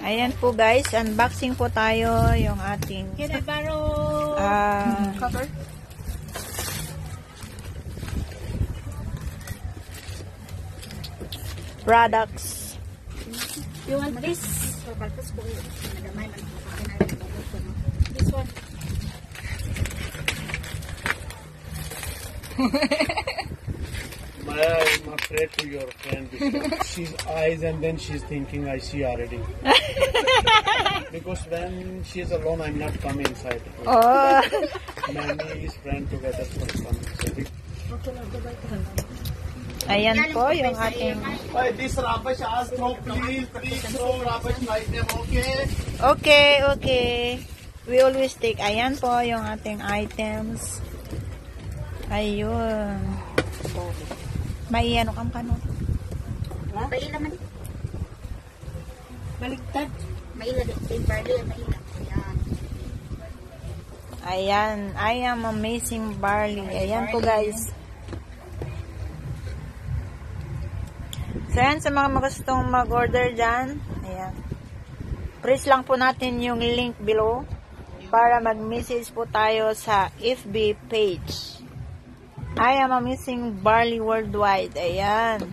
Ayan po guys, unboxing po tayo yung ating Can I borrow cover? products. You want this? This one. I'm afraid to your friend because she's eyes and then she's thinking I see already. Because when she's alone, I'm not coming inside. Oh. Many is friend together for fun. Ayan po yung ating This rubbish, ask throw, please throw rubbish like them, okay? Okay. We always take. Ayan po yung ating items. Ayun. May ano kang kano? Maila man. Baligtad. Maila din. Maila. Ayan. I am amazing barley. Ayan po guys. So yan, sa mga magustong mag-order dyan. Ayan. Press lang po natin yung link below para mag-message po tayo sa FB page. I am amazing barley worldwide. Ayan.